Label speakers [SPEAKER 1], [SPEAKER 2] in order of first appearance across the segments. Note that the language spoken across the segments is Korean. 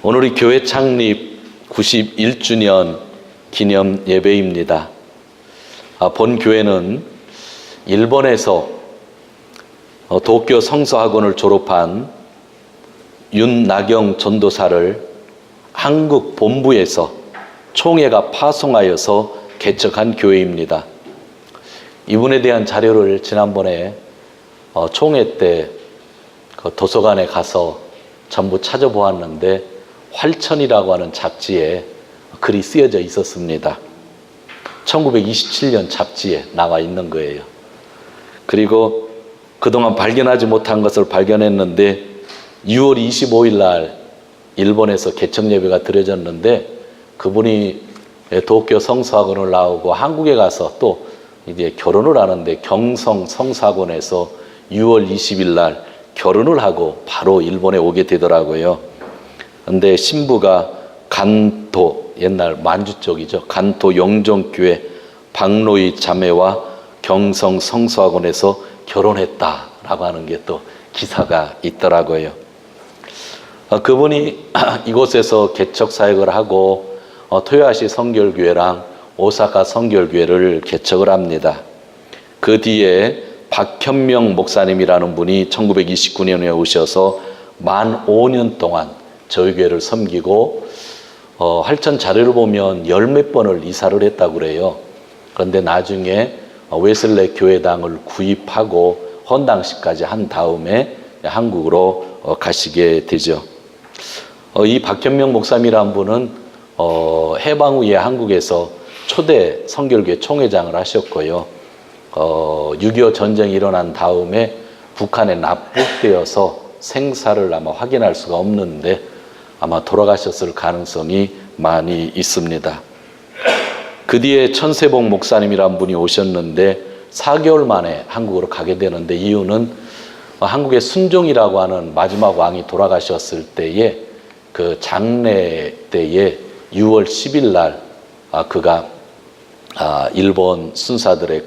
[SPEAKER 1] 오늘이 교회 창립 91주년 기념 예배입니다. 본 교회는 일본에서 도쿄 성서학원을 졸업한 윤나경 전도사를 한국 본부에서 총회가 파송하여서 개척한 교회입니다. 이분에 대한 자료를 지난번에 총회 때 그 도서관에 가서 전부 찾아보았는데 활천이라고 하는 잡지에 글이 쓰여져 있었습니다. 1927년 잡지에 나와 있는 거예요. 그리고 그동안 발견하지 못한 것을 발견했는데 6월 25일 날 일본에서 개척 예배가 드려졌는데 그분이 도쿄 성서학원을 나오고 한국에 가서 또 이제 결혼을 하는데 경성 성서학원에서 6월 20일 날 결혼을 하고 바로 일본에 오게 되더라고요. 근데 신부가 간토, 옛날 만주 쪽이죠. 간토 영종교회 박노희 자매와 경성 성서학원에서 결혼했다라고 하는 게 또 기사가 있더라고요. 그분이 이곳에서 개척 사역을 하고 토요하시 성결교회랑 오사카 성결교회를 개척을 합니다. 그 뒤에 박현명 목사님이라는 분이 1929년에 오셔서 만 5년 동안 저희 교회를 섬기고 할천 자료를 보면 열 몇 번을 이사를 했다고 그래요. 그런데 나중에 웨슬레 교회당을 구입하고 헌당식까지 한 다음에 한국으로 가시게 되죠. 이 박현명 목사님이라는 분은 해방 후에 한국에서 초대 성결교회 총회장을 하셨고요. 6.25 전쟁이 일어난 다음에 북한에 납북되어서 생사를 아마 확인할 수가 없는데 아마 돌아가셨을 가능성이 많이 있습니다. 그 뒤에 천세봉 목사님이란 분이 오셨는데 4개월 만에 한국으로 가게 되는데 이유는 한국의 순종이라고 하는 마지막 왕이 돌아가셨을 때에 그 장례 때에 6월 10일 날 그가 일본 순사들의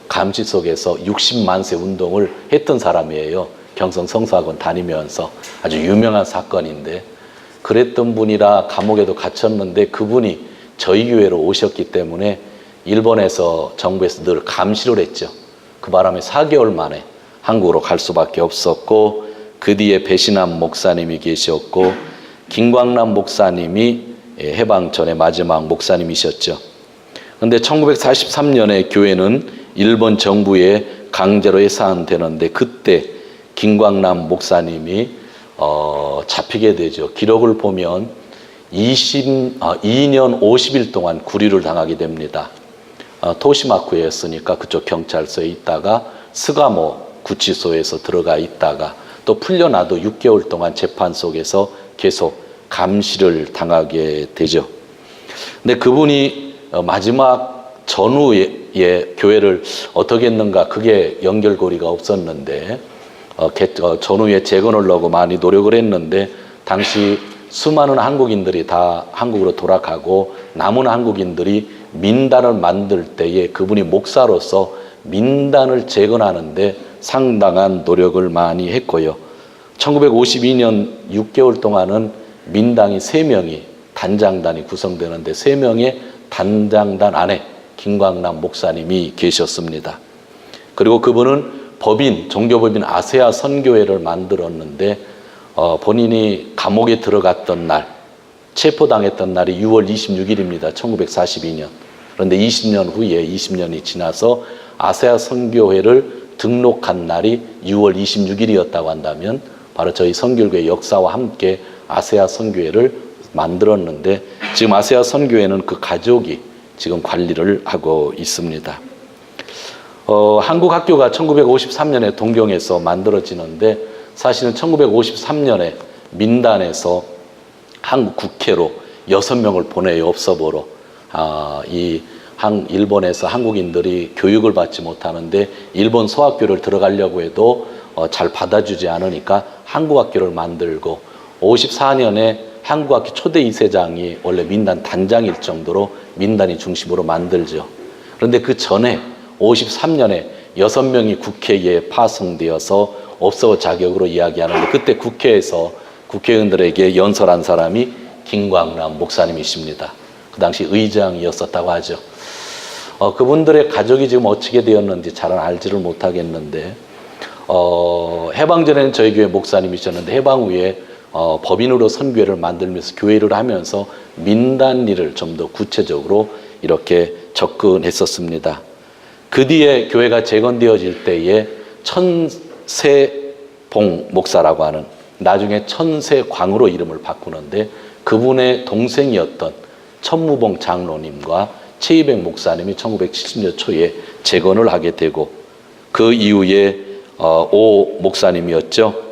[SPEAKER 1] 감시 속에서 60만 세 운동을 했던 사람이에요. 경성 성서학원 다니면서 아주 유명한 사건인데 그랬던 분이라 감옥에도 갇혔는데 그분이 저희 교회로 오셨기 때문에 일본에서 정부에서 늘 감시를 했죠. 그 바람에 4개월 만에 한국으로 갈 수밖에 없었고 그 뒤에 배신남 목사님이 계셨고 김광남 목사님이 해방 전에 마지막 목사님이셨죠. 그런데 1943년에 교회는 일본 정부에 강제로 해산되는데 그때 김광남 목사님이 잡히게 되죠. 기록을 보면 2년 50일 동안 구류를 당하게 됩니다. 토시마쿠였으니까 그쪽 경찰서에 있다가 스가모 구치소에서 들어가 있다가 또 풀려나도 6개월 동안 재판 속에서 계속 감시를 당하게 되죠. 근데 그분이 마지막 전후에 교회를 어떻게 했는가 그게 연결고리가 없었는데 전후에 재건을 하고 많이 노력을 했는데 당시 수많은 한국인들이 다 한국으로 돌아가고 남은 한국인들이 민단을 만들 때에 그분이 목사로서 민단을 재건하는데 상당한 노력을 많이 했고요. 1952년 6개월 동안은 민당이 3명이 단장단이 구성되는데 3명의 단장단 안에 김광남 목사님이 계셨습니다. 그리고 그분은 종교법인 아세아 선교회를 만들었는데 본인이 감옥에 들어갔던 날, 체포당했던 날이 6월 26일입니다. 1942년. 그런데 20년 후에 20년이 지나서 아세아 선교회를 등록한 날이 6월 26일이었다고 한다면 바로 저희 선교회 역사와 함께 아세아 선교회를 만들었는데 지금 아세아 선교회는 그 가족이 지금 관리를 하고 있습니다. 한국 학교가 1953년에 동경에서 만들어지는데 사실은 1953년에 민단에서 한국 국회로 6명을 보내요. 업서보러. 일본에서 한국인들이 교육을 받지 못하는데 일본 소학교를 들어가려고 해도 잘 받아주지 않으니까 한국학교를 만들고 54년에 한국학교 초대 이세장이 원래 민단 단장일 정도로 민단이 중심으로 만들죠. 그런데 그 전에 53년에 6명이 국회에 파송되어서 업소 자격으로 이야기하는데 그때 국회에서 국회의원들에게 연설한 사람이 김광남 목사님이십니다. 그 당시 의장이었었다고 하죠. 그분들의 가족이 지금 어떻게 되었는지 잘 알지를 못하겠는데, 해방 전에는 저희 교회 목사님이셨는데 해방 후에 법인으로 선교회를 만들면서 교회를 하면서 민단 일을 좀 더 구체적으로 이렇게 접근했었습니다. 그 뒤에 교회가 재건되어질 때에 천세봉 목사라고 하는, 나중에 천세광으로 이름을 바꾸는데, 그분의 동생이었던 천무봉 장로님과 최이백 목사님이 1970년 초에 재건을 하게 되고, 그 이후에 오 목사님이었죠.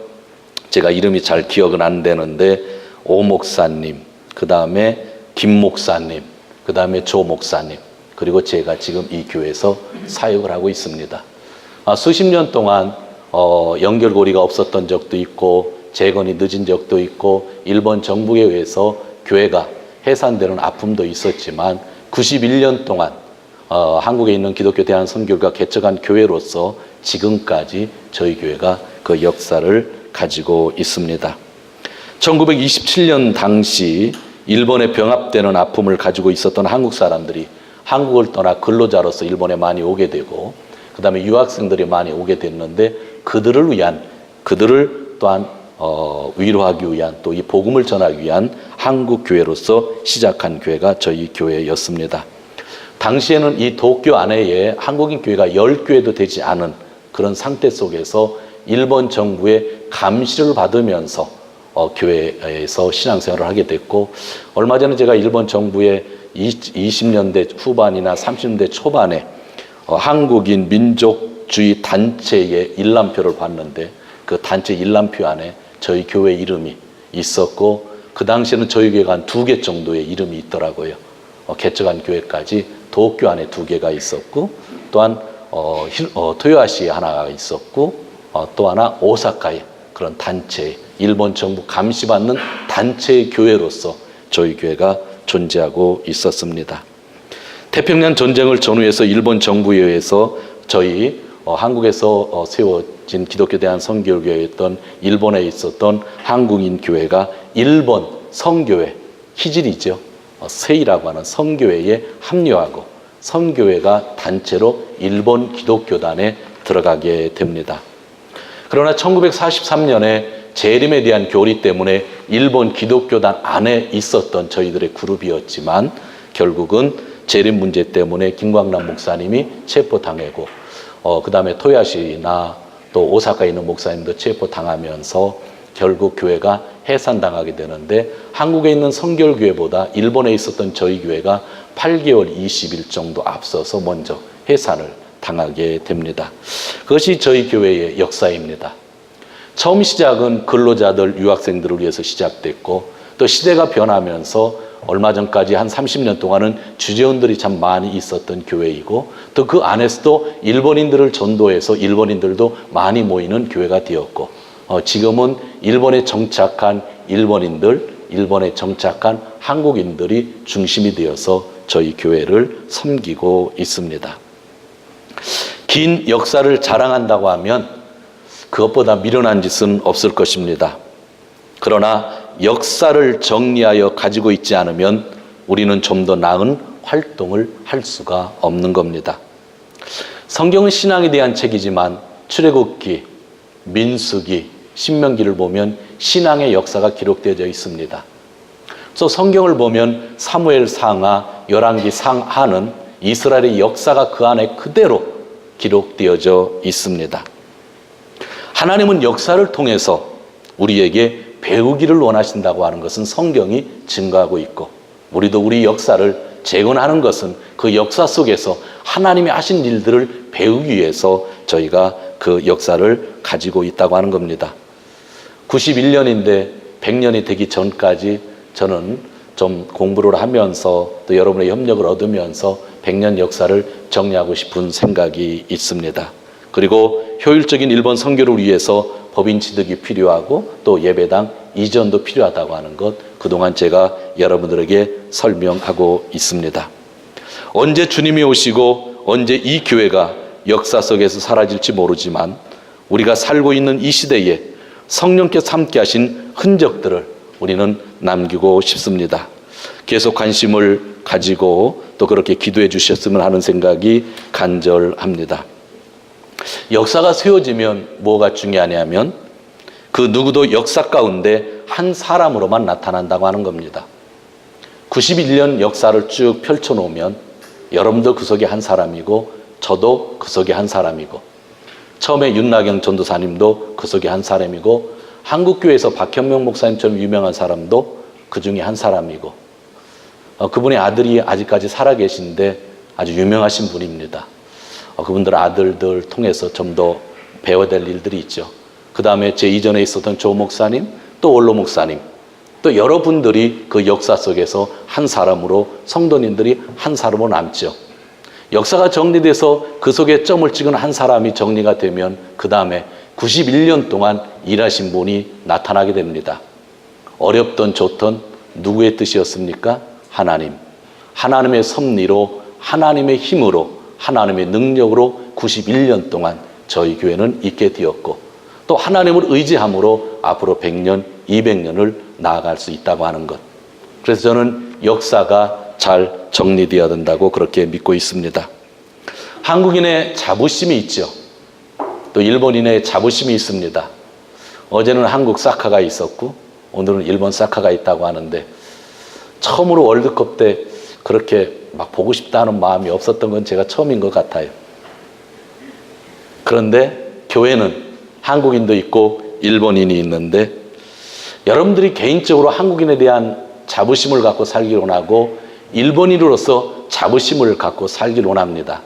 [SPEAKER 1] 제가 이름이 잘 기억은 안 되는데, 오 목사님, 그 다음에 김 목사님, 그 다음에 조 목사님, 그리고 제가 지금 이 교회에서 사역을 하고 있습니다. 수십 년 동안 연결고리가 없었던 적도 있고, 재건이 늦은 적도 있고, 일본 정부에 의해서 교회가 해산되는 아픔도 있었지만, 91년 동안 한국에 있는 기독교 대한선교회가 개척한 교회로서 지금까지 저희 교회가 그 역사를 가지고 있습니다. 1927년 당시 일본에 병합되는 아픔을 가지고 있었던 한국 사람들이 한국을 떠나 근로자로서 일본에 많이 오게 되고, 그 다음에 유학생들이 많이 오게 됐는데, 그들을 또한 위로하기 위한, 또 이 복음을 전하기 위한 한국 교회로서 시작한 교회가 저희 교회였습니다. 당시에는 이 도쿄 안에 한국인 교회가 10교회도 되지 않은 그런 상태 속에서 일본 정부의 감시를 받으면서 교회에서 신앙생활을 하게 됐고, 얼마 전에 제가 일본 정부의 20년대 후반이나 30년대 초반에 한국인 민족주의 단체의 일람표를 봤는데, 그 단체 일람표 안에 저희 교회 이름이 있었고, 그 당시에는 저희 교회가 한 2개 정도의 이름이 있더라고요. 개척한 교회까지 도쿄 안에 2개가 있었고, 또한 토요아시에 하나가 있었고, 또 하나 오사카에 그런 단체, 일본 정부 감시받는 단체의 교회로서 저희 교회가 존재하고 있었습니다. 태평양 전쟁을 전후해서 일본 정부에 의해서 저희 한국에서 세워진 기독교 대한선교회였던 일본에 있었던 한국인 교회가 일본 선교회, 히질이죠. 세이라고 하는 선교회에 합류하고 선교회가 단체로 일본 기독교단에 들어가게 됩니다. 그러나 1943년에 재림에 대한 교리 때문에 일본 기독교단 안에 있었던 저희들의 그룹이었지만, 결국은 재림 문제 때문에 김광남 목사님이 체포당하고, 그 다음에 토야시나 또 오사카에 있는 목사님도 체포당하면서 결국 교회가 해산당하게 되는데, 한국에 있는 성결교회보다 일본에 있었던 저희 교회가 8개월 20일 정도 앞서서 먼저 해산을 당하게 됩니다. 그것이 저희 교회의 역사입니다. 처음 시작은 근로자들, 유학생들을 위해서 시작됐고, 또 시대가 변하면서 얼마 전까지 한 30년 동안은 주재원들이 참 많이 있었던 교회이고, 또 그 안에서도 일본인들을 전도해서 일본인들도 많이 모이는 교회가 되었고, 지금은 일본에 정착한 일본인들, 일본에 정착한 한국인들이 중심이 되어서 저희 교회를 섬기고 있습니다. 긴 역사를 자랑한다고 하면 그것보다 미련한 짓은 없을 것입니다. 그러나 역사를 정리하여 가지고 있지 않으면 우리는 좀 더 나은 활동을 할 수가 없는 겁니다. 성경은 신앙에 대한 책이지만 출애굽기, 민수기, 신명기를 보면 신앙의 역사가 기록되어 있습니다. 그래서 성경을 보면 사무엘 상하, 열왕기 상하는 이스라엘의 역사가 그 안에 그대로 기록되어져 있습니다. 하나님은 역사를 통해서 우리에게 배우기를 원하신다고 하는 것은 성경이 증거하고 있고, 우리도 우리 역사를 재건하는 것은 그 역사 속에서 하나님이 하신 일들을 배우기 위해서 저희가 그 역사를 가지고 있다고 하는 겁니다. 91년인데 100년이 되기 전까지 저는 좀 공부를 하면서 또 여러분의 협력을 얻으면서 100년 역사를 정리하고 싶은 생각이 있습니다. 그리고 효율적인 일본 선교를 위해서 법인 취득이 필요하고 또 예배당 이전도 필요하다고 하는 것, 그동안 제가 여러분들에게 설명하고 있습니다. 언제 주님이 오시고 언제 이 교회가 역사 속에서 사라질지 모르지만, 우리가 살고 있는 이 시대에 성령께서 함께 하신 흔적들을 우리는 남기고 싶습니다. 계속 관심을 가지고 또 그렇게 기도해 주셨으면 하는 생각이 간절합니다. 역사가 세워지면 뭐가 중요하냐면 그 누구도 역사 가운데 한 사람으로만 나타난다고 하는 겁니다. 91년 역사를 쭉 펼쳐놓으면 여러분도 그 속에 한 사람이고 저도 그 속에 한 사람이고 처음에 윤나경 전도사님도 그 속에 한 사람이고 한국교회에서 박현명 목사님처럼 유명한 사람도 그 중에 한 사람이고 그분의 아들이 아직까지 살아계신데 아주 유명하신 분입니다. 그분들 아들들 통해서 좀 더 배워야 될 일들이 있죠. 그 다음에 제 이전에 있었던 조 목사님, 또 원로 목사님, 또 여러분들이 그 역사 속에서 한 사람으로 성도님들이 한 사람으로 남죠. 역사가 정리돼서 그 속에 점을 찍은 한 사람이 정리가 되면 그 다음에 91년 동안 일하신 분이 나타나게 됩니다. 어렵던 좋던 누구의 뜻이었습니까? 하나님. 하나님의 섭리로, 하나님의 힘으로, 하나님의 능력으로 91년 동안 저희 교회는 있게 되었고 또 하나님을 의지함으로 앞으로 100년, 200년을 나아갈 수 있다고 하는 것. 그래서 저는 역사가 잘 정리되어야 된다고 그렇게 믿고 있습니다. 한국인의 자부심이 있죠. 또 일본인의 자부심이 있습니다. 어제는 한국 사카가 있었고 오늘은 일본 사카가 있다고 하는데 처음으로 월드컵 때 그렇게 막 보고 싶다는 마음이 없었던 건 제가 처음인 것 같아요. 그런데 교회는 한국인도 있고 일본인이 있는데 여러분들이 개인적으로 한국인에 대한 자부심을 갖고 살기를 원하고 일본인으로서 자부심을 갖고 살기를 원합니다.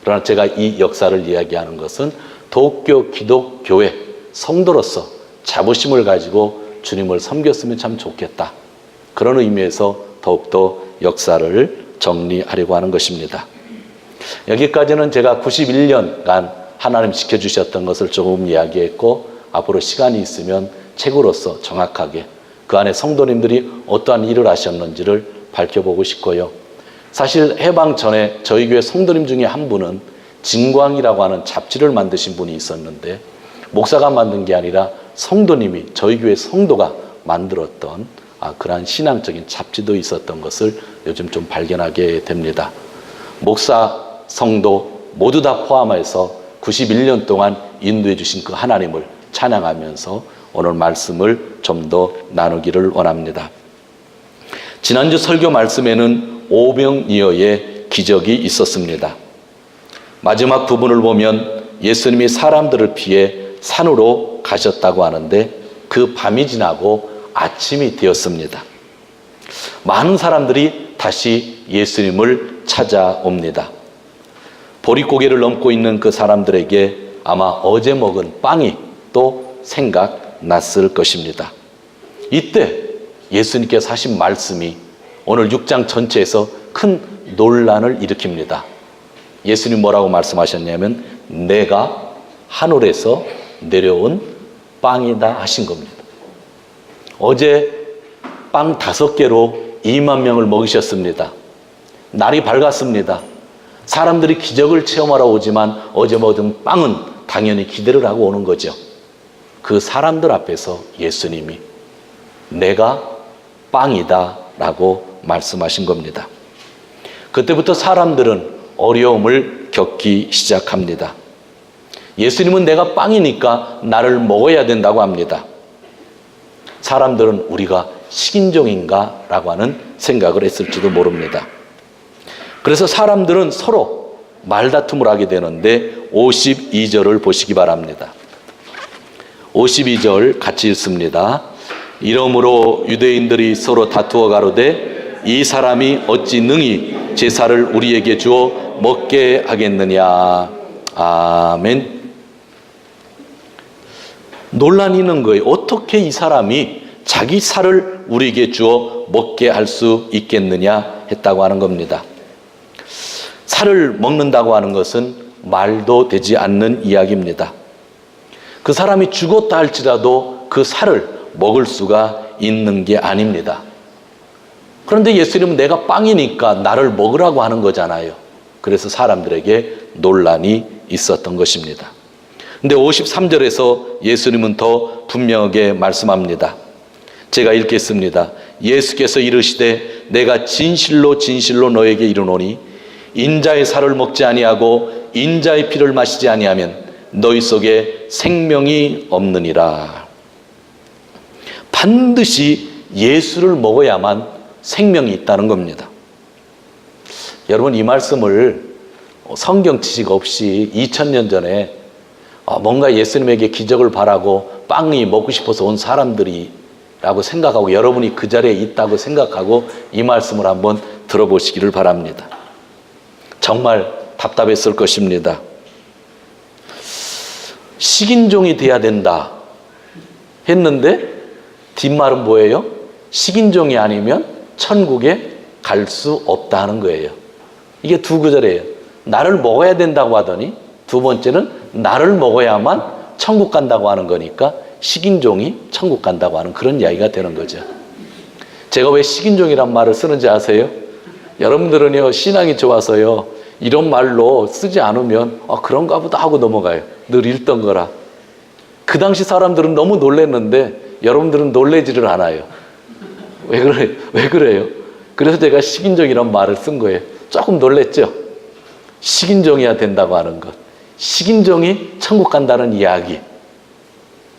[SPEAKER 1] 그러나 제가 이 역사를 이야기하는 것은 도쿄 기독교회 성도로서 자부심을 가지고 주님을 섬겼으면 참 좋겠다. 그런 의미에서 더욱더 역사를 정리하려고 하는 것입니다. 여기까지는 제가 91년간 하나님 지켜주셨던 것을 조금 이야기했고 앞으로 시간이 있으면 책으로서 정확하게 그 안에 성도님들이 어떠한 일을 하셨는지를 밝혀보고 싶고요. 사실 해방 전에 저희 교회 성도님 중에 한 분은 진광이라고 하는 잡지를 만드신 분이 있었는데 목사가 만든 게 아니라 성도님이 저희 교회 성도가 만들었던 그러한 신앙적인 잡지도 있었던 것을 요즘 좀 발견하게 됩니다. 목사, 성도 모두 다 포함해서 91년 동안 인도해 주신 그 하나님을 찬양하면서 오늘 말씀을 좀 더 나누기를 원합니다. 지난주 설교 말씀에는 오병이어의 기적이 있었습니다. 마지막 부분을 보면 예수님이 사람들을 피해 산으로 가셨다고 하는데 그 밤이 지나고 아침이 되었습니다. 많은 사람들이 다시 예수님을 찾아옵니다. 보릿고개를 넘고 있는 그 사람들에게 아마 어제 먹은 빵이 또 생각났을 것입니다. 이때 예수님께서 하신 말씀이 오늘 6장 전체에서 큰 논란을 일으킵니다. 예수님 뭐라고 말씀하셨냐면 내가 하늘에서 내려온 빵이다 하신 겁니다. 어제 빵 5개로 2만 명을 먹이셨습니다. 날이 밝았습니다. 사람들이 기적을 체험하러 오지만 어제 먹은 빵은 당연히 기대를 하고 오는 거죠. 그 사람들 앞에서 예수님이 내가 빵이다 라고 말씀하신 겁니다. 그때부터 사람들은 어려움을 겪기 시작합니다. 예수님은 내가 빵이니까 나를 먹어야 된다고 합니다. 사람들은 우리가 식인종인가 라고 하는 생각을 했을지도 모릅니다. 그래서 사람들은 서로 말다툼을 하게 되는데 52절을 보시기 바랍니다. 52절 같이 읽습니다. 이러므로 유대인들이 서로 다투어 가로되 이 사람이 어찌 능히 제사를 우리에게 주어 먹게 하겠느냐. 아멘. 논란이 있는 거예요. 어떻게 이 사람이 자기 살을 우리에게 주어 먹게 할 수 있겠느냐 했다고 하는 겁니다. 살을 먹는다고 하는 것은 말도 되지 않는 이야기입니다. 그 사람이 죽었다 할지라도 그 살을 먹을 수가 있는 게 아닙니다. 그런데 예수님은 내가 빵이니까 나를 먹으라고 하는 거잖아요. 그래서 사람들에게 논란이 있었던 것입니다. 근데 53절에서 예수님은 더 분명하게 말씀합니다. 제가 읽겠습니다. 예수께서 이르시되 내가 진실로 진실로 너에게 이르노니 인자의 살을 먹지 아니하고 인자의 피를 마시지 아니하면 너희 속에 생명이 없느니라. 반드시 예수를 먹어야만 생명이 있다는 겁니다. 여러분, 이 말씀을 성경 지식 없이 2000년 전에 뭔가 예수님에게 기적을 바라고 빵이 먹고 싶어서 온 사람들이 라고 생각하고 여러분이 그 자리에 있다고 생각하고 이 말씀을 한번 들어보시기를 바랍니다. 정말 답답했을 것입니다. 식인종이 돼야 된다 했는데 뒷말은 뭐예요? 식인종이 아니면 천국에 갈 수 없다는 거예요. 이게 두 구절이에요. 나를 먹어야 된다고 하더니 두 번째는 나를 먹어야만 천국 간다고 하는 거니까 식인종이 천국 간다고 하는 그런 이야기가 되는 거죠. 제가 왜 식인종이란 말을 쓰는지 아세요? 여러분들은요, 신앙이 좋아서요, 이런 말로 쓰지 않으면 그런가 보다 하고 넘어가요. 늘 읽던 거라. 그 당시 사람들은 너무 놀랐는데 여러분들은 놀래지를 않아요. 왜 그래요? 그래서 제가 식인종이란 말을 쓴 거예요. 조금 놀랬죠? 식인종이야 된다고 하는 것. 식인종이 천국 간다는 이야기.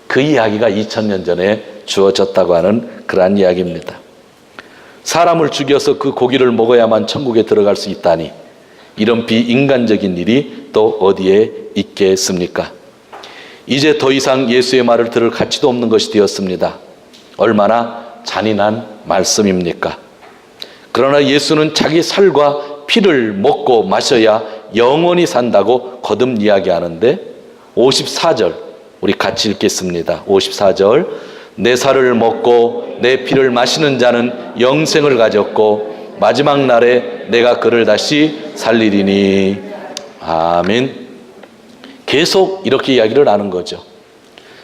[SPEAKER 1] 그 이야기가 2000년 전에 주어졌다고 하는 그러한 이야기입니다. 사람을 죽여서 그 고기를 먹어야만 천국에 들어갈 수 있다니 이런 비인간적인 일이 또 어디에 있겠습니까? 이제 더 이상 예수의 말을 들을 가치도 없는 것이 되었습니다. 얼마나 잔인한 말씀입니까? 그러나 예수는 자기 살과 피를 먹고 마셔야 영원히 산다고 거듭 이야기하는데 54절 우리 같이 읽겠습니다. 54절 내 살을 먹고 내 피를 마시는 자는 영생을 가졌고 마지막 날에 내가 그를 다시 살리리니. 아멘. 계속 이렇게 이야기를 하는 거죠.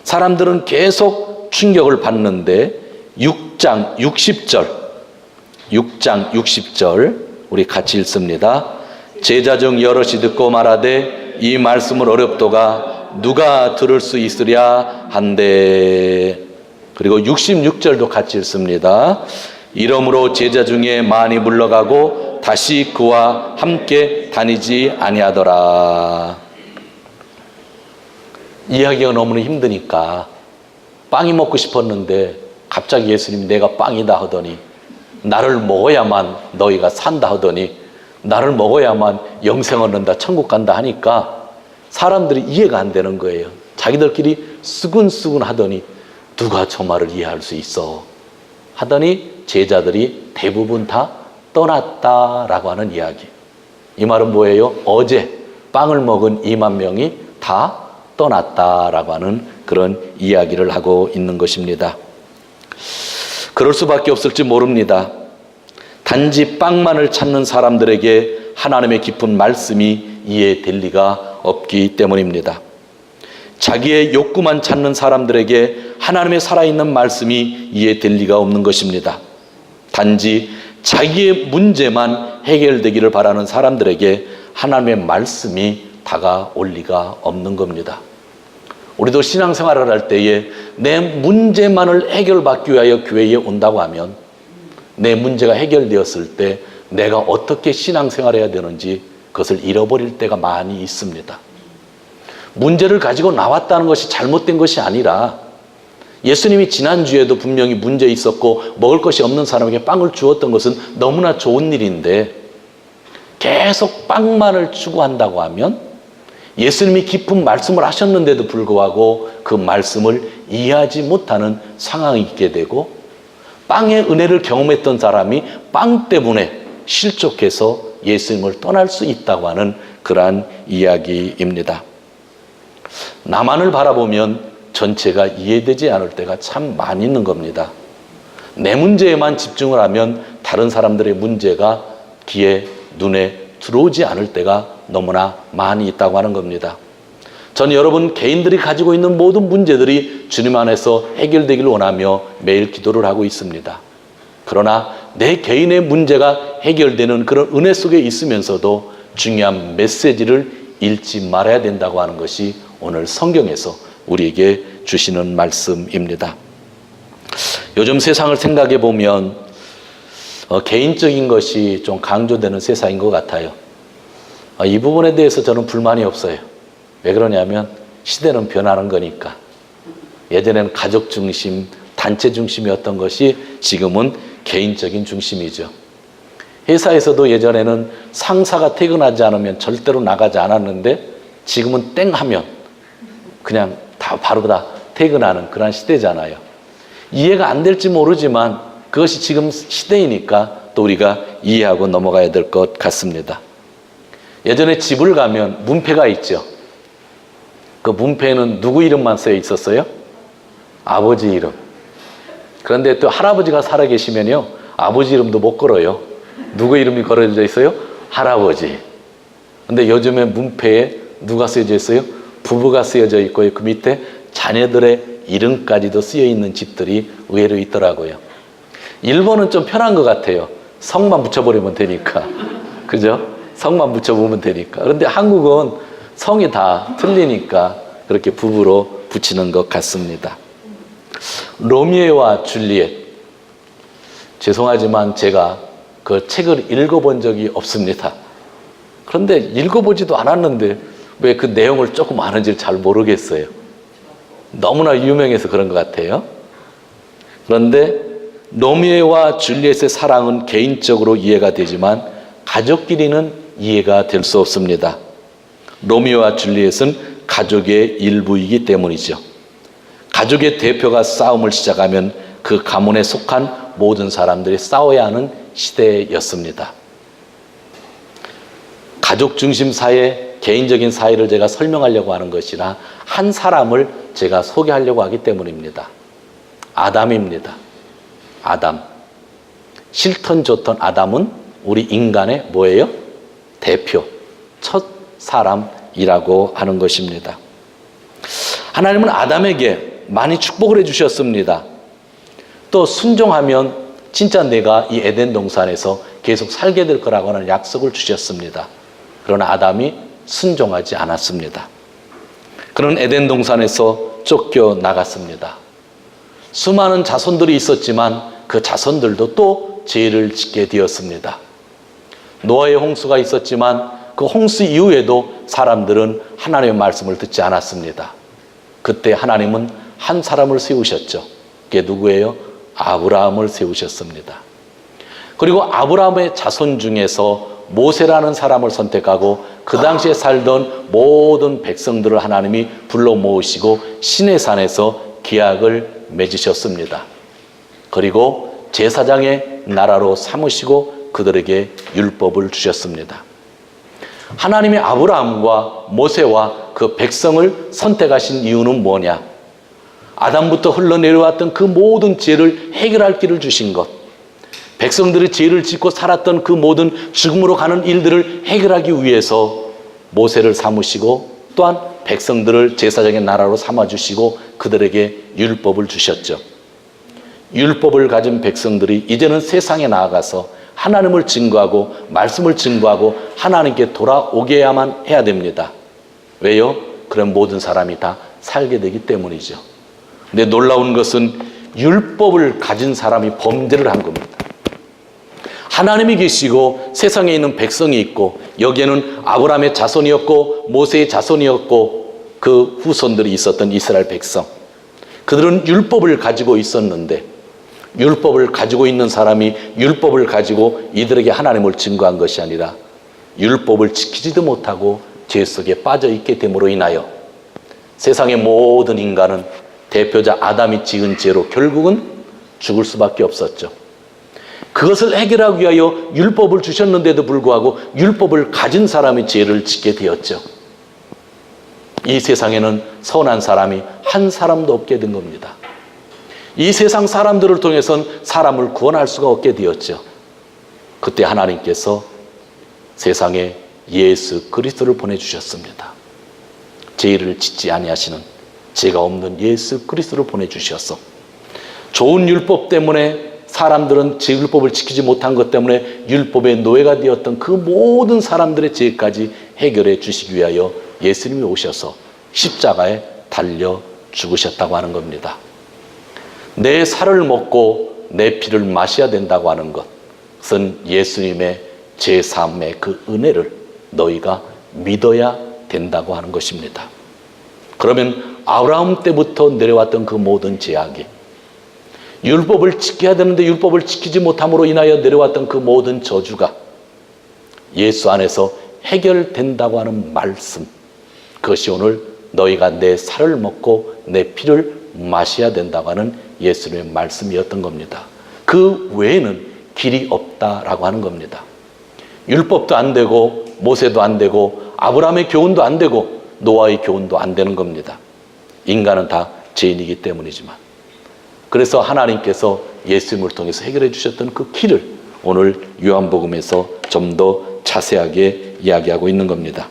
[SPEAKER 1] 사람들은 계속 충격을 받는데 6장 60절 우리 같이 읽습니다. 제자 중 여럿이 듣고 말하되 이 말씀을 어렵도가 누가 들을 수 있으랴 한데. 그리고 66절도 같이 읽습니다. 이러므로 제자 중에 많이 물러가고 다시 그와 함께 다니지 아니하더라. 이야기가 너무나 힘드니까 빵이 먹고 싶었는데 갑자기 예수님이 내가 빵이다 하더니 나를 먹어야만 너희가 산다 하더니 나를 먹어야만 영생 얻는다 천국 간다 하니까 사람들이 이해가 안 되는 거예요. 자기들끼리 수근수근 하더니 누가 저 말을 이해할 수 있어 하더니 제자들이 대부분 다 떠났다라고 하는 이야기. 이 말은 뭐예요? 어제 빵을 먹은 2만 명이 다 떠났다라고 하는 그런 이야기를 하고 있는 것입니다. 그럴 수밖에 없을지 모릅니다. 단지 빵만을 찾는 사람들에게 하나님의 깊은 말씀이 이해될 리가 없기 때문입니다. 자기의 욕구만 찾는 사람들에게 하나님의 살아있는 말씀이 이해될 리가 없는 것입니다. 단지 자기의 문제만 해결되기를 바라는 사람들에게 하나님의 말씀이 다가올 리가 없는 겁니다. 우리도 신앙생활을 할 때에 내 문제만을 해결받기 위하여 교회에 온다고 하면 내 문제가 해결되었을 때 내가 어떻게 신앙생활을 해야 되는지 그것을 잃어버릴 때가 많이 있습니다. 문제를 가지고 나왔다는 것이 잘못된 것이 아니라 예수님이 지난주에도 분명히 문제 있었고 먹을 것이 없는 사람에게 빵을 주었던 것은 너무나 좋은 일인데 계속 빵만을 추구한다고 하면 예수님이 깊은 말씀을 하셨는데도 불구하고 그 말씀을 이해하지 못하는 상황이 있게 되고 빵의 은혜를 경험했던 사람이 빵 때문에 실족해서 예수님을 떠날 수 있다고 하는 그러한 이야기입니다. 나만을 바라보면 전체가 이해되지 않을 때가 참 많이 있는 겁니다. 내 문제에만 집중을 하면 다른 사람들의 문제가 귀에 눈에 들어오지 않을 때가 너무나 많이 있다고 하는 겁니다. 전 여러분 개인들이 가지고 있는 모든 문제들이 주님 안에서 해결되기를 원하며 매일 기도를 하고 있습니다. 그러나 내 개인의 문제가 해결되는 그런 은혜 속에 있으면서도 중요한 메시지를 잃지 말아야 된다고 하는 것이 오늘 성경에서 우리에게 주시는 말씀입니다. 요즘 세상을 생각해 보면 개인적인 것이 좀 강조되는 세상인 것 같아요. 이 부분에 대해서 저는 불만이 없어요. 왜 그러냐면 시대는 변하는 거니까. 예전에는 가족 중심, 단체 중심이었던 것이 지금은 개인적인 중심이죠. 회사에서도 예전에는 상사가 퇴근하지 않으면 절대로 나가지 않았는데 지금은 땡 하면 그냥 바로 다 퇴근하는 그런 시대잖아요. 이해가 안 될지 모르지만 그것이 지금 시대이니까 또 우리가 이해하고 넘어가야 될 것 같습니다. 예전에 집을 가면 문패가 있죠. 그 문패에는 누구 이름만 쓰여 있었어요? 아버지 이름. 그런데 또 할아버지가 살아계시면요, 아버지 이름도 못 걸어요. 누구 이름이 걸어져 있어요? 할아버지. 근데 요즘에 문패에 누가 쓰여져 있어요? 부부가 쓰여져 있고요. 그 밑에 자녀들의 이름까지도 쓰여 있는 집들이 의외로 있더라고요. 일본은 좀 편한 것 같아요. 성만 붙여버리면 되니까. 그죠? 성만 붙여보면 되니까. 그런데 한국은 성이 다 틀리니까 그렇게 부부로 붙이는 것 같습니다. 로미오와 줄리엣. 죄송하지만 제가 그 책을 읽어본 적이 없습니다. 그런데 읽어보지도 않았는데 왜 그 내용을 조금 아는지 잘 모르겠어요. 너무나 유명해서 그런 것 같아요. 그런데 로미오와 줄리엣의 사랑은 개인적으로 이해가 되지만 가족끼리는 이해가 될 수 없습니다. 로미오와 줄리엣은 가족의 일부이기 때문이죠. 가족의 대표가 싸움을 시작하면 그 가문에 속한 모든 사람들이 싸워야 하는 시대였습니다. 가족 중심 사회, 개인적인 사회를 제가 설명하려고 하는 것이나 한 사람을 제가 소개하려고 하기 때문입니다. 아담입니다. 아담. 싫던 좋던 아담은 우리 인간의 뭐예요? 대표, 첫 사람이라고 하는 것입니다. 하나님은 아담에게 많이 축복을 해주셨습니다. 또 순종하면 진짜 내가 이 에덴 동산에서 계속 살게 될 거라고 하는 약속을 주셨습니다. 그러나 아담이 순종하지 않았습니다. 그는 에덴 동산에서 쫓겨나갔습니다. 수많은 자손들이 있었지만 그 자손들도 또 죄를 짓게 되었습니다. 노아의 홍수가 있었지만 그 홍수 이후에도 사람들은 하나님의 말씀을 듣지 않았습니다. 그때 하나님은 한 사람을 세우셨죠. 그게 누구예요? 아브라함을 세우셨습니다. 그리고 아브라함의 자손 중에서 모세라는 사람을 선택하고 그 당시에 살던 모든 백성들을 하나님이 불러 모으시고 시내산에서 계약을 맺으셨습니다. 그리고 제사장의 나라로 삼으시고 그들에게 율법을 주셨습니다. 하나님이 아브라함과 모세와 그 백성을 선택하신 이유는 뭐냐? 아담부터 흘러내려왔던 그 모든 죄를 해결할 길을 주신 것, 백성들이 죄를 짓고 살았던 그 모든 죽음으로 가는 일들을 해결하기 위해서 모세를 삼으시고 또한 백성들을 제사장의 나라로 삼아주시고 그들에게 율법을 주셨죠. 율법을 가진 백성들이 이제는 세상에 나아가서 하나님을 증거하고 말씀을 증거하고 하나님께 돌아오게야만 해야 됩니다. 왜요? 그럼 모든 사람이 다 살게 되기 때문이죠. 근데 놀라운 것은 율법을 가진 사람이 범죄를 한 겁니다. 하나님이 계시고 세상에 있는 백성이 있고 여기에는 아브라함의 자손이었고 모세의 자손이었고 그 후손들이 있었던 이스라엘 백성, 그들은 율법을 가지고 있었는데 율법을 가지고 있는 사람이 율법을 가지고 이들에게 하나님을 증거한 것이 아니라 율법을 지키지도 못하고 죄 속에 빠져 있게 됨으로 인하여 세상의 모든 인간은 대표자 아담이 지은 죄로 결국은 죽을 수밖에 없었죠. 그것을 해결하기 위하여 율법을 주셨는데도 불구하고 율법을 가진 사람이 죄를 짓게 되었죠. 이 세상에는 선한 사람이 한 사람도 없게 된 겁니다. 이 세상 사람들을 통해서는 사람을 구원할 수가 없게 되었죠. 그때 하나님께서 세상에 예수 그리스도를 보내주셨습니다. 죄를 짓지 아니하시는 죄가 없는 예수 그리스도를 보내주셔서 좋은 율법 때문에 사람들은 제 율법을 지키지 못한 것 때문에 율법의 노예가 되었던 그 모든 사람들의 죄까지 해결해 주시기 위하여 예수님이 오셔서 십자가에 달려 죽으셨다고 하는 겁니다. 내 살을 먹고 내 피를 마셔야 된다고 하는 것은 예수님의 제3의 그 은혜를 너희가 믿어야 된다고 하는 것입니다. 그러면 아브라함 때부터 내려왔던 그 모든 제약이, 율법을 지켜야 되는데 율법을 지키지 못함으로 인하여 내려왔던 그 모든 저주가 예수 안에서 해결된다고 하는 말씀, 그것이 오늘 너희가 내 살을 먹고 내 피를 마셔야 된다고 하는 예수님의 말씀이었던 겁니다. 그 외에는 길이 없다라고 하는 겁니다. 율법도 안 되고 모세도 안 되고 아브라함의 교훈도 안 되고 노아의 교훈도 안 되는 겁니다. 인간은 다 죄인이기 때문이지만. 그래서 하나님께서 예수님을 통해서 해결해 주셨던 그 길을 오늘 요한복음에서 좀 더 자세하게 이야기하고 있는 겁니다.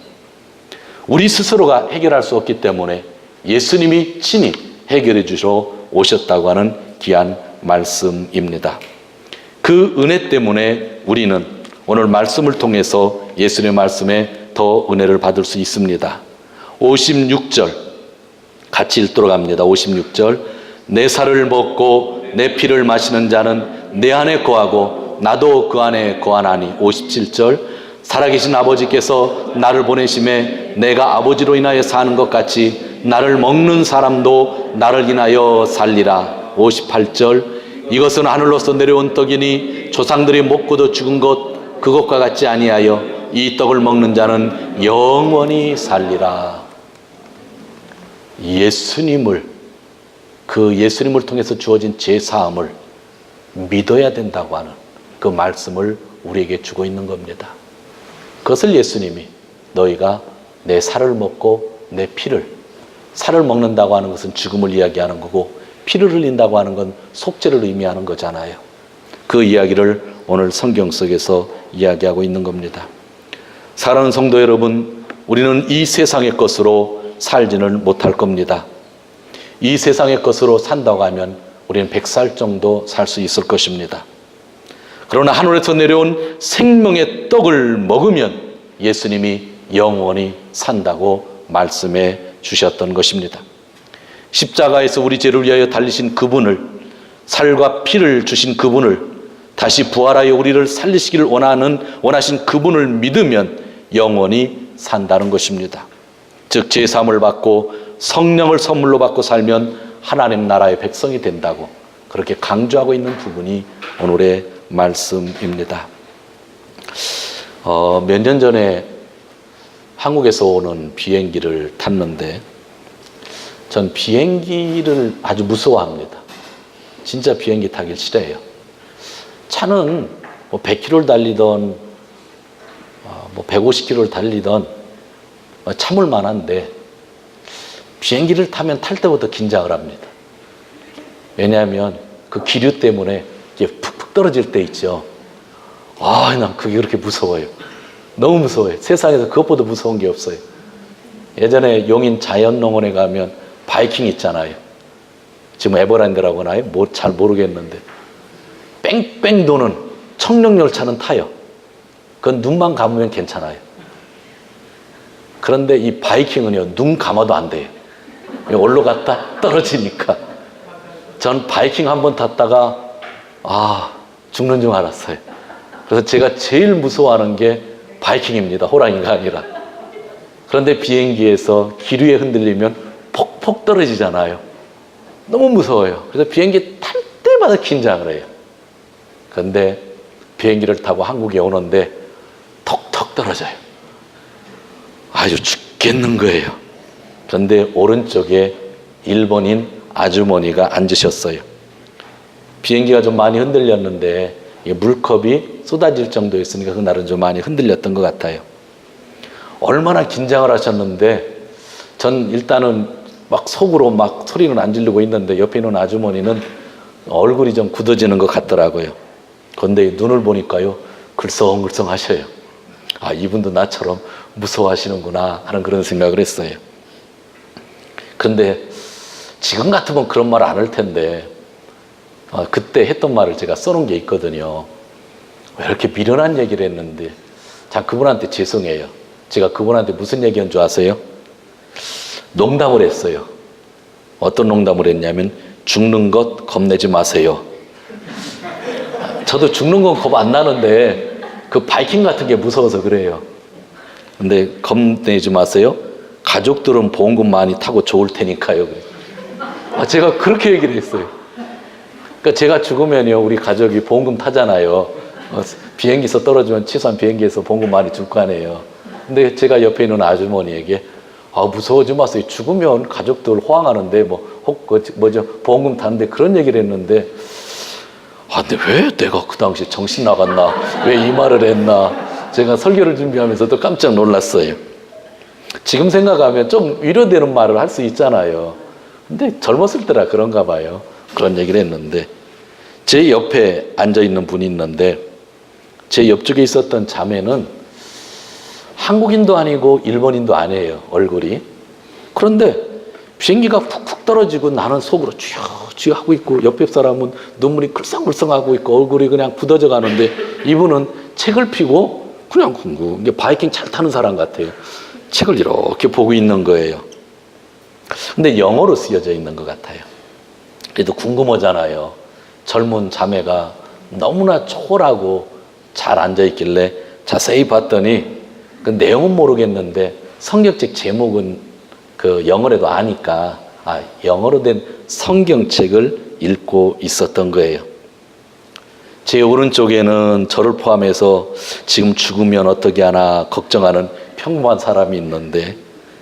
[SPEAKER 1] 우리 스스로가 해결할 수 없기 때문에 예수님이 친히 해결해 주셔 오셨다고 하는 귀한 말씀입니다. 그 은혜 때문에 우리는 오늘 말씀을 통해서 예수님의 말씀에 더 은혜를 받을 수 있습니다. 56절 같이 읽도록 합니다. 56절 내 살을 먹고 내 피를 마시는 자는 내 안에 거하고 나도 그 안에 거하나니. 57절 살아계신 아버지께서 나를 보내심에 내가 아버지로 인하여 사는 것 같이 나를 먹는 사람도 나를 인하여 살리라. 58절 이것은 하늘로서 내려온 떡이니 조상들이 먹고도 죽은 것 그것과 같지 아니하여 이 떡을 먹는 자는 영원히 살리라. 그 예수님을 통해서 주어진 제사함을 믿어야 된다고 하는 그 말씀을 우리에게 주고 있는 겁니다. 그것을 예수님이 너희가 내 살을 먹고 내 피를, 살을 먹는다고 하는 것은 죽음을 이야기하는 거고 피를 흘린다고 하는 건 속죄를 의미하는 거잖아요. 그 이야기를 오늘 성경 속에서 이야기하고 있는 겁니다. 사랑하는 성도 여러분, 우리는 이 세상의 것으로 살지는 못할 겁니다. 이 세상의 것으로 산다고 하면 우리는 100살 정도 살 수 있을 것입니다. 그러나 하늘에서 내려온 생명의 떡을 먹으면 예수님이 영원히 산다고 말씀해 주셨던 것입니다. 십자가에서 우리 죄를 위하여 달리신 그분을, 살과 피를 주신 그분을, 다시 부활하여 우리를 살리시기를 원하신 그분을 믿으면 영원히 산다는 것입니다. 즉 제사함을 받고 성령을 선물로 받고 살면 하나님 나라의 백성이 된다고 그렇게 강조하고 있는 부분이 오늘의 말씀입니다. 몇 년 전에 한국에서 오는 비행기를 탔는데 전 비행기를 아주 무서워합니다. 진짜 비행기 타길 싫어해요. 차는 뭐 100km를 달리던 뭐 150km를 달리던 참을 만한데 비행기를 타면 탈 때부터 긴장을 합니다. 왜냐하면 그 기류 때문에 이게 푹푹 떨어질 때 있죠. 난 그게 그렇게 무서워요. 너무 무서워요. 세상에서 그것보다 무서운 게 없어요. 예전에 용인 자연농원에 가면 바이킹 있잖아요. 지금 에버랜드라고 하나요? 뭐 잘 모르겠는데 뺑뺑 도는 청룡열차는 타요. 그건 눈만 감으면 괜찮아요. 그런데 이 바이킹은요, 눈 감아도 안 돼요. 올라갔다 떨어지니까. 전 바이킹 한번 탔다가 죽는 줄 알았어요. 그래서 제가 제일 무서워하는 게 바이킹입니다. 호랑이가 아니라. 그런데 비행기에서 기류에 흔들리면 폭폭 떨어지잖아요. 너무 무서워요. 그래서 비행기 탈 때마다 긴장을 해요. 그런데 비행기를 타고 한국에 오는데 턱턱 떨어져요. 아주 죽겠는 거예요. 그런데 오른쪽에 일본인 아주머니가 앉으셨어요. 비행기가 좀 많이 흔들렸는데 물컵이 쏟아질 정도였으니까 그날은 좀 많이 흔들렸던 것 같아요. 얼마나 긴장을 하셨는데 전 일단은 막 속으로 막 소리는 안 지르고 있는데 옆에 있는 아주머니는 얼굴이 좀 굳어지는 것 같더라고요. 그런데 눈을 보니까요 글썽글썽 하셔요. 이분도 나처럼 무서워하시는구나 하는 그런 생각을 했어요. 그런데 지금 같으면 그런 말 안 할 텐데 그때 했던 말을 제가 써놓은 게 있거든요. 왜 이렇게 미련한 얘기를 했는데 그분한테 죄송해요. 제가 그분한테 무슨 얘기한 줄 아세요? 농담을 했어요. 어떤 농담을 했냐면 죽는 것 겁내지 마세요. 저도 죽는 건 겁 안 나는데 그 바이킹 같은 게 무서워서 그래요. 근데 겁내지 마세요. 가족들은 보험금 많이 타고 좋을 테니까요. 제가 그렇게 얘기를 했어요. 그러니까 제가 죽으면요, 우리 가족이 보험금 타잖아요. 비행기에서 떨어지면 취소한 비행기에서 보험금 많이 줄 거 아니에요. 근데 제가 옆에 있는 아주머니에게 무서워지 마세요. 죽으면 가족들 호황하는데 보험금 타는데 그런 얘기를 했는데 근데 왜 내가 그 당시 정신 나갔나? 왜 이 말을 했나? 제가 설교를 준비하면서도 깜짝 놀랐어요. 지금 생각하면 좀 위로되는 말을 할 수 있잖아요. 근데 젊었을 때라 그런가 봐요. 그런 얘기를 했는데 제 옆에 앉아있는 분이 있는데 제 옆쪽에 있었던 자매는 한국인도 아니고 일본인도 아니에요. 얼굴이. 그런데 비행기가 푹푹 떨어지고 나는 속으로 쥐어 하고 있고 옆에 사람은 눈물이 글썽글썽하고 있고 얼굴이 그냥 굳어져 가는데 이분은 책을 펴고 그냥 이게 바이킹 잘 타는 사람 같아요. 책을 이렇게 보고 있는 거예요. 근데 영어로 쓰여져 있는 것 같아요. 그래도 궁금하잖아요. 젊은 자매가 너무나 초라하고 잘 앉아있길래 자세히 봤더니 그 내용은 모르겠는데 성경책 제목은 그 영어로도 아니까 영어로 된 성경책을 읽고 있었던 거예요. 제 오른쪽에는 저를 포함해서 지금 죽으면 어떻게 하나 걱정하는 평범한 사람이 있는데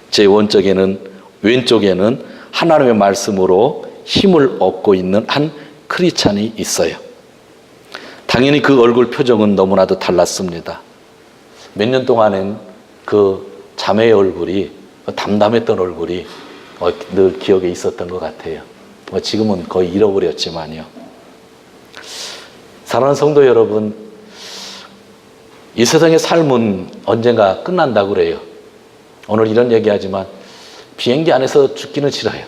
[SPEAKER 1] 제 왼쪽에는 하나님의 말씀으로 힘을 얻고 있는 한 크리스찬이 있어요. 당연히 그 얼굴 표정은 너무나도 달랐습니다. 몇 년 동안은 그 자매의 얼굴이 담담했던 얼굴이 늘 기억에 있었던 것 같아요. 지금은 거의 잃어버렸지만요. 사랑하는 성도 여러분, 이 세상의 삶은 언젠가 끝난다고 그래요. 오늘 이런 얘기하지만 비행기 안에서 죽기는 싫어요.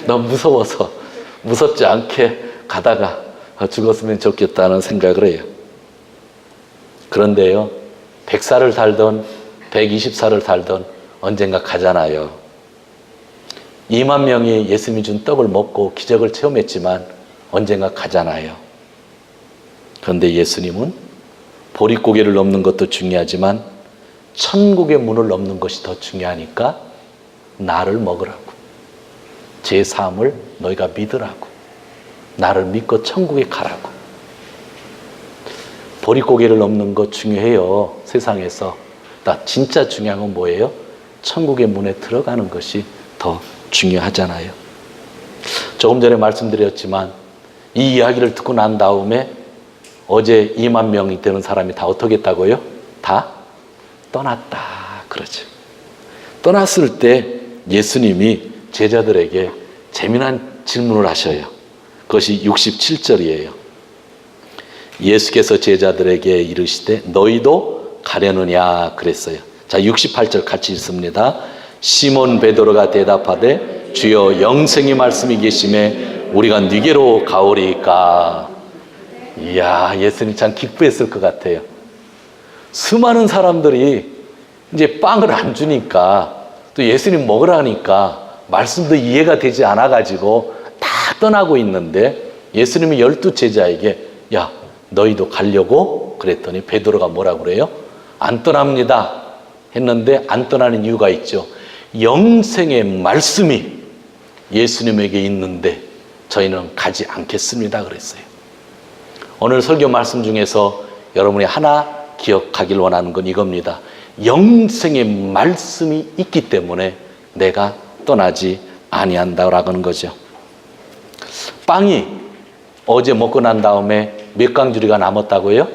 [SPEAKER 1] 너무 무서워서 무섭지 않게 가다가 죽었으면 좋겠다는 생각을 해요. 그런데요, 100살을 살던 120살을 살던 언젠가 가잖아요. 2만 명이 예수님이 준 떡을 먹고 기적을 체험했지만 언젠가 가잖아요. 그런데 예수님은 보릿고개를 넘는 것도 중요하지만 천국의 문을 넘는 것이 더 중요하니까 나를 먹으라고, 제 삶을 너희가 믿으라고, 나를 믿고 천국에 가라고. 보릿고개를 넘는 것 중요해요. 세상에서. 진짜 중요한 건 뭐예요? 천국의 문에 들어가는 것이 더 중요하잖아요. 조금 전에 말씀드렸지만 이 이야기를 듣고 난 다음에 어제 2만 명이 되는 사람이 다 어떻게 했다고요? 다 떠났다 그러죠. 떠났을 때 예수님이 제자들에게 재미난 질문을 하셔요. 그것이 67절이에요. 예수께서 제자들에게 이르시되 너희도 가려느냐 그랬어요. 자, 68절 같이 읽습니다. 시몬 베드로가 대답하되 주여 영생의 말씀이 계심에 우리가 네게로 가오리이까. 이야, 예수님 참 기뻐했을 것 같아요. 수많은 사람들이 이제 빵을 안 주니까 또 예수님 먹으라니까 말씀도 이해가 되지 않아가지고 다 떠나고 있는데 예수님이 12 제자에게 야, 너희도 가려고? 그랬더니 베드로가 뭐라고 그래요? 안 떠납니다 했는데 안 떠나는 이유가 있죠. 영생의 말씀이 예수님에게 있는데 저희는 가지 않겠습니다 그랬어요. 오늘 설교 말씀 중에서 여러분이 하나 기억하길 원하는 건 이겁니다. 영생의 말씀이 있기 때문에 내가 떠나지 아니한다라고 하는 거죠. 빵이 어제 먹고 난 다음에 몇 광주리가 남았다고요?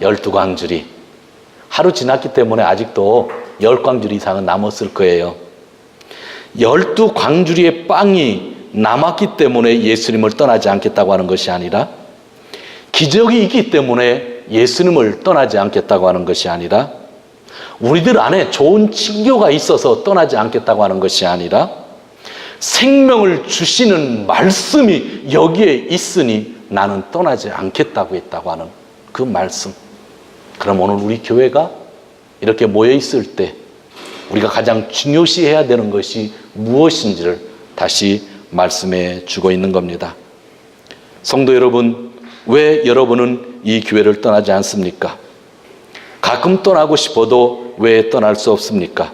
[SPEAKER 1] 12광주리. 하루 지났기 때문에 아직도 10광주리 이상은 남았을 거예요. 12광주리의 빵이 남았기 때문에 예수님을 떠나지 않겠다고 하는 것이 아니라, 기적이 있기 때문에 예수님을 떠나지 않겠다고 하는 것이 아니라, 우리들 안에 좋은 친교가 있어서 떠나지 않겠다고 하는 것이 아니라, 생명을 주시는 말씀이 여기에 있으니 나는 떠나지 않겠다고 했다고 하는 그 말씀. 그럼 오늘 우리 교회가 이렇게 모여 있을 때 우리가 가장 중요시해야 되는 것이 무엇인지를 다시 말씀해 주고 있는 겁니다. 성도 여러분, 왜 여러분은 이 교회를 떠나지 않습니까? 가끔 떠나고 싶어도 왜 떠날 수 없습니까?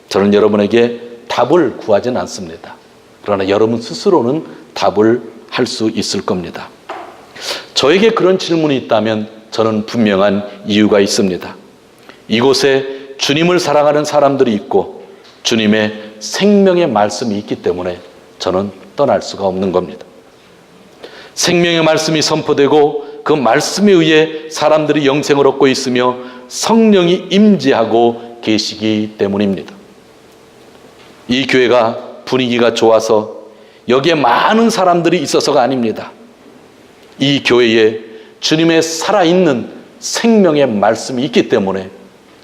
[SPEAKER 1] 저는 여러분에게 답을 구하지는 않습니다. 그러나 여러분 스스로는 답을 할 수 있을 겁니다. 저에게 그런 질문이 있다면 저는 분명한 이유가 있습니다. 이곳에 주님을 사랑하는 사람들이 있고 주님의 생명의 말씀이 있기 때문에 저는 떠날 수가 없는 겁니다. 생명의 말씀이 선포되고 그 말씀에 의해 사람들이 영생을 얻고 있으며 성령이 임재하고 계시기 때문입니다. 이 교회가 분위기가 좋아서 여기에 많은 사람들이 있어서가 아닙니다. 이 교회에 주님의 살아있는 생명의 말씀이 있기 때문에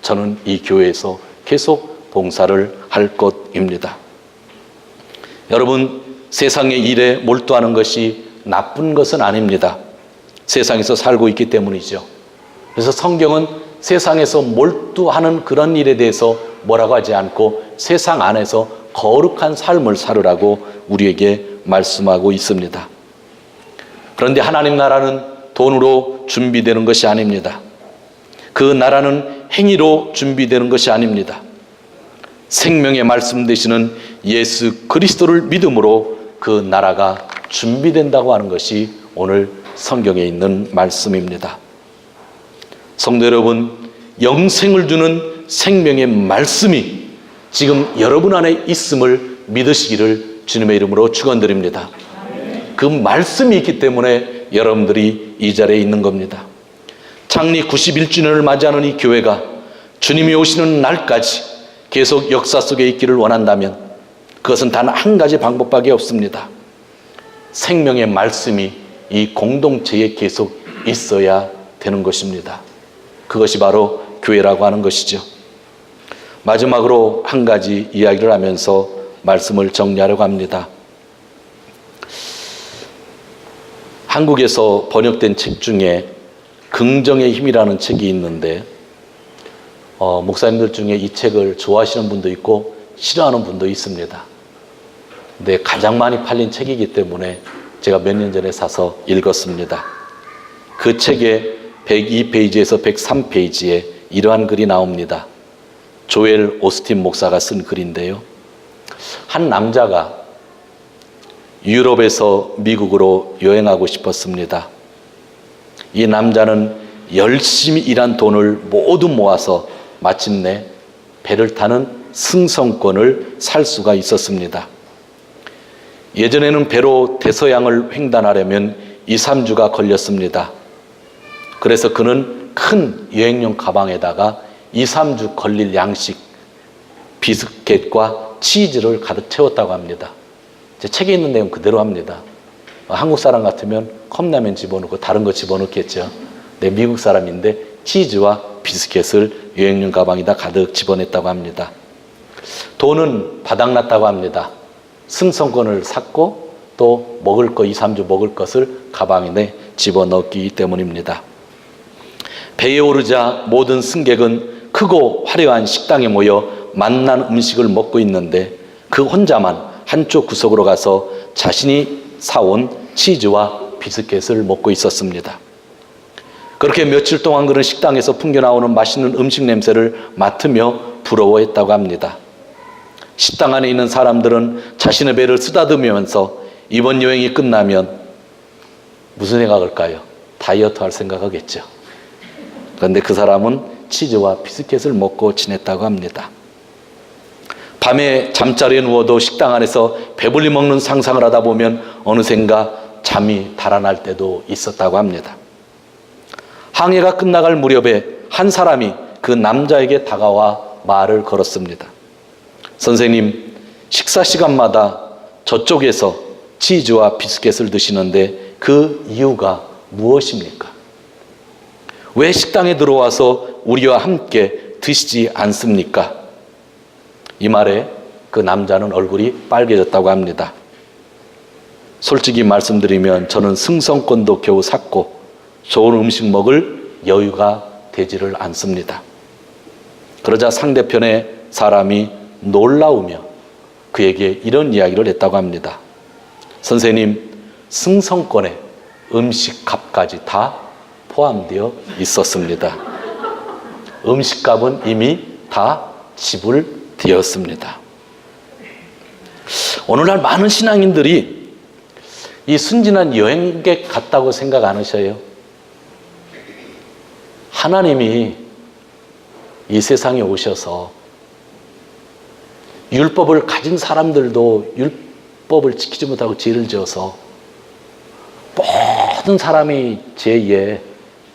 [SPEAKER 1] 저는 이 교회에서 계속 봉사를 할 것입니다. 여러분, 세상의 일에 몰두하는 것이 나쁜 것은 아닙니다. 세상에서 살고 있기 때문이죠. 그래서 성경은 세상에서 몰두하는 그런 일에 대해서 뭐라고 하지 않고 세상 안에서 거룩한 삶을 살으라고 우리에게 말씀하고 있습니다. 그런데 하나님 나라는 돈으로 준비되는 것이 아닙니다. 그 나라는 행위로 준비되는 것이 아닙니다. 생명의 말씀 되시는 예수 그리스도를 믿음으로 그 나라가 준비된다고 하는 것이 오늘 성경에 있는 말씀입니다. 성도 여러분, 영생을 주는 생명의 말씀이 지금 여러분 안에 있음을 믿으시기를 주님의 이름으로 축원드립니다. 그 말씀이 있기 때문에 여러분들이 이 자리에 있는 겁니다. 창립 91주년을 맞이하는 이 교회가 주님이 오시는 날까지 계속 역사 속에 있기를 원한다면 그것은 단 한 가지 방법밖에 없습니다. 생명의 말씀이 이 공동체에 계속 있어야 되는 것입니다. 그것이 바로 교회라고 하는 것이죠. 마지막으로 한 가지 이야기를 하면서 말씀을 정리하려고 합니다. 한국에서 번역된 책 중에 긍정의 힘이라는 책이 있는데 목사님들 중에 이 책을 좋아하시는 분도 있고 싫어하는 분도 있습니다. 근데 가장 많이 팔린 책이기 때문에 제가 몇 년 전에 사서 읽었습니다. 그 책의 102페이지에서 103페이지에 이러한 글이 나옵니다. 조엘 오스틴 목사가 쓴 글인데요. 한 남자가 유럽에서 미국으로 여행하고 싶었습니다. 이 남자는 열심히 일한 돈을 모두 모아서 마침내 배를 타는 승선권을 살 수가 있었습니다. 예전에는 배로 대서양을 횡단하려면 2, 3주가 걸렸습니다. 그래서 그는 큰 여행용 가방에다가 2, 3주 걸릴 양식, 비스켓과 치즈를 가득 채웠다고 합니다. 제 책에 있는 내용 그대로 합니다. 한국 사람 같으면 컵라면 집어넣고 다른 거 집어넣겠죠. 네, 미국 사람인데 치즈와 비스켓을 여행용 가방에다 가득 집어냈다고 합니다. 돈은 바닥났다고 합니다. 승선권을 샀고 또 먹을 거 2, 3주 먹을 것을 가방에 집어넣기 때문입니다. 배에 오르자 모든 승객은 크고 화려한 식당에 모여 맛난 음식을 먹고 있는데 그 혼자만 한쪽 구석으로 가서 자신이 사온 치즈와 비스켓을 먹고 있었습니다. 그렇게 며칠 동안 그런 식당에서 풍겨나오는 맛있는 음식 냄새를 맡으며 부러워했다고 합니다. 식당 안에 있는 사람들은 자신의 배를 쓰다듬으면서 이번 여행이 끝나면 무슨 생각을까요? 다이어트 할 생각하겠죠. 그런데 그 사람은 치즈와 비스켓을 먹고 지냈다고 합니다. 밤에 잠자리에 누워도 식당 안에서 배불리 먹는 상상을 하다 보면 어느샌가 잠이 달아날 때도 있었다고 합니다. 항해가 끝나갈 무렵에 한 사람이 그 남자에게 다가와 말을 걸었습니다. 선생님, 식사 시간마다 저쪽에서 치즈와 비스켓을 드시는데 그 이유가 무엇입니까? 왜 식당에 들어와서 우리와 함께 드시지 않습니까? 이 말에 그 남자는 얼굴이 빨개졌다고 합니다. 솔직히 말씀드리면 저는 승선권도 겨우 샀고 좋은 음식 먹을 여유가 되지를 않습니다. 그러자 상대편의 사람이 놀라우며 그에게 이런 이야기를 했다고 합니다. 선생님, 승성권에 음식값까지 다 포함되어 있었습니다. 음식값은 이미 다 지불되었습니다. 오늘날 많은 신앙인들이 이 순진한 여행객 같다고 생각 안 하셔요? 하나님이 이 세상에 오셔서 율법을 가진 사람들도 율법을 지키지 못하고 죄를 지어서 모든 사람이 죄의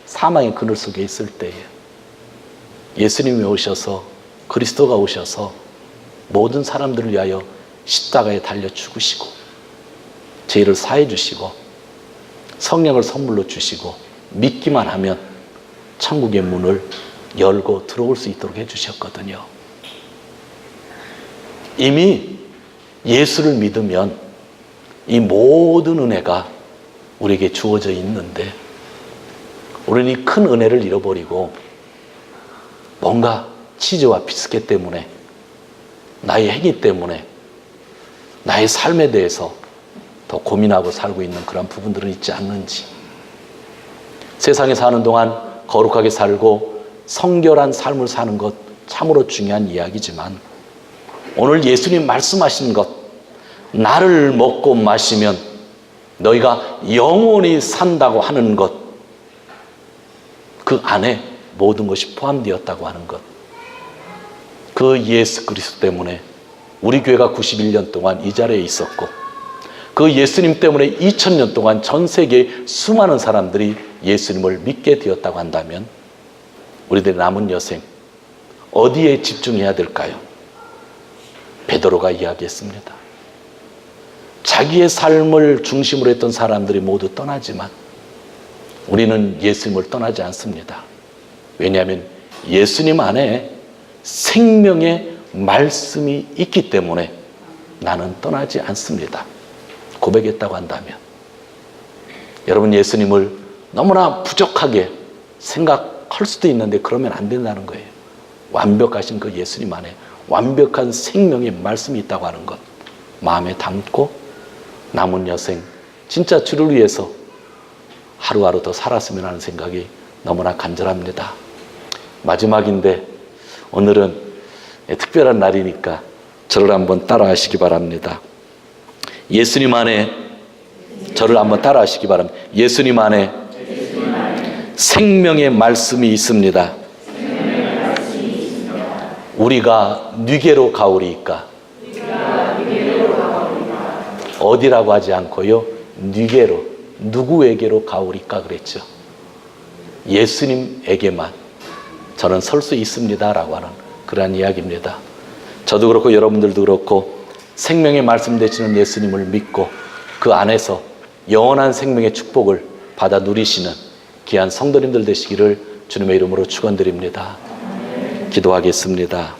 [SPEAKER 1] 사망의 그늘 속에 있을 때에 예수님이 오셔서, 그리스도가 오셔서 모든 사람들을 위하여 십자가에 달려 죽으시고 죄를 사해 주시고 성령을 선물로 주시고 믿기만 하면 천국의 문을 열고 들어올 수 있도록 해주셨거든요. 이미 예수를 믿으면 이 모든 은혜가 우리에게 주어져 있는데 우리는 이 큰 은혜를 잃어버리고 뭔가 치즈와 비스켓 때문에, 나의 행위 때문에 나의 삶에 대해서 더 고민하고 살고 있는 그런 부분들은 있지 않는지. 세상에 사는 동안 거룩하게 살고 성결한 삶을 사는 것 참으로 중요한 이야기지만 오늘 예수님 말씀하신 것, 나를 먹고 마시면 너희가 영원히 산다고 하는 것, 그 안에 모든 것이 포함되었다고 하는 것, 그 예수 그리스도 때문에 우리 교회가 91년 동안 이 자리에 있었고 그 예수님 때문에 2000년 동안 전 세계의 수많은 사람들이 예수님을 믿게 되었다고 한다면 우리들의 남은 여생 어디에 집중해야 될까요? 베드로가 이야기했습니다. 자기의 삶을 중심으로 했던 사람들이 모두 떠나지만 우리는 예수님을 떠나지 않습니다. 왜냐하면 예수님 안에 생명의 말씀이 있기 때문에 나는 떠나지 않습니다. 고백했다고 한다면 여러분, 예수님을 너무나 부족하게 생각할 수도 있는데 그러면 안 된다는 거예요. 완벽하신 그 예수님 안에 완벽한 생명의 말씀이 있다고 하는 것 마음에 담고 남은 여생 진짜 주를 위해서 하루하루 더 살았으면 하는 생각이 너무나 간절합니다. 마지막인데 오늘은 특별한 날이니까 저를 한번 따라 하시기 바랍니다. 예수님 안에, 저를 한번 따라 하시기 바랍니다. 예수님 안에 생명의 말씀이 있습니다. 우리가 뉘게로 가오리이까. 어디라고 하지 않고요, 뉘게로, 누구에게로 가오리까 그랬죠. 예수님에게만 저는 설 수 있습니다 라고 하는 그러한 이야기입니다. 저도 그렇고 여러분들도 그렇고 생명의 말씀 되시는 예수님을 믿고 그 안에서 영원한 생명의 축복을 받아 누리시는 귀한 성도님들 되시기를 주님의 이름으로 축원드립니다. 기도하겠습니다.